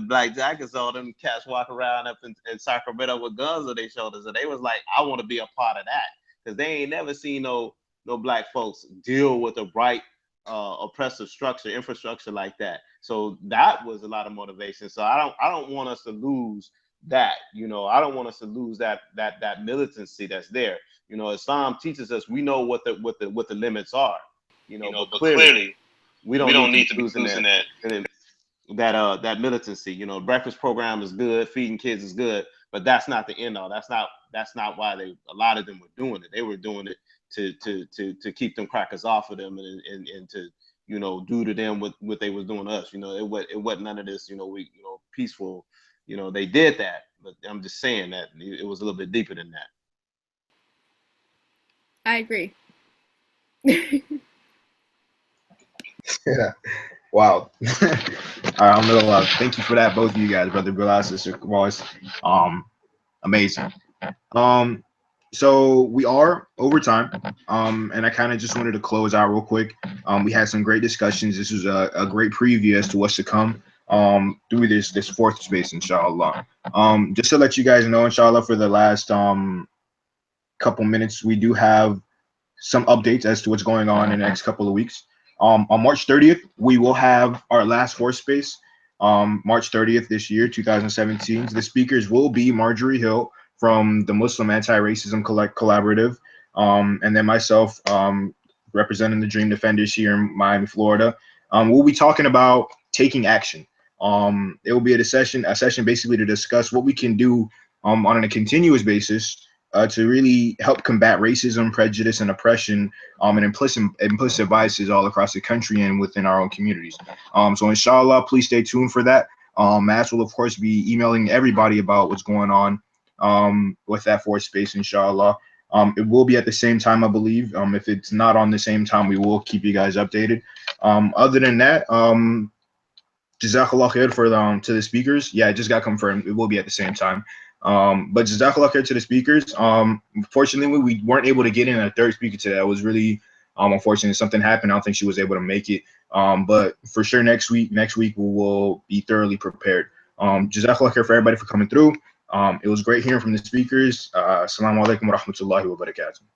black jackets on. Them cats walk around up in Sacramento with guns on their shoulders, and they was like, I want to be a part of that, because they ain't never seen no black folks deal with a bright oppressive infrastructure like that. So that was a lot of motivation. So I don't want us to lose that. I don't want us to lose that militancy that's there. Islam teaches us, we know what the limits are. But clearly we don't need to be losing that militancy. Breakfast program is good, feeding kids is good, but that's not the end all. That's not why a lot of them were doing it. They were doing it to keep them crackers off of them and to do to them what they was doing to us. It wasn't none of this peaceful. They did that, but I'm just saying that it was a little bit deeper than that. I agree. Yeah. Wow. Thank you for that, both of you guys, brother Bill, sister Wallace. Amazing. So we are over time. And I kind of just wanted to close out real quick. We had some great discussions. This was a great preview as to what's to come through this fourth space, inshallah. Just to let you guys know, inshallah, for the last couple minutes, we do have some updates as to what's going on in the next couple of weeks. On March 30th, we will have our last fourth space. March 30th this year, 2017. The speakers will be Marjorie Hill from the Muslim Anti-Racism Collaborative, and then myself, representing the Dream Defenders here in Miami, Florida. We'll be talking about taking action. It will be a session basically to discuss what we can do on a continuous basis to really help combat racism, prejudice, and oppression, and implicit biases all across the country and within our own communities. So inshallah, please stay tuned for that. Mass will of course be emailing everybody about what's going on with that fourth space, inshallah. It will be at the same time, I believe. If it's not on the same time, we will keep you guys updated. Other than that, Jazakallah khair to the speakers. Yeah, it just got confirmed. It will be at the same time. But Jazakallah khair to the speakers. Fortunately, we weren't able to get in a third speaker today. It was really unfortunate. Something happened. I don't think she was able to make it. But for sure next week we will be thoroughly prepared. Jazakallah khair for everybody for coming through. It was great hearing from the speakers. Assalamu alaikum wa rahmatullahi wa barakatuh.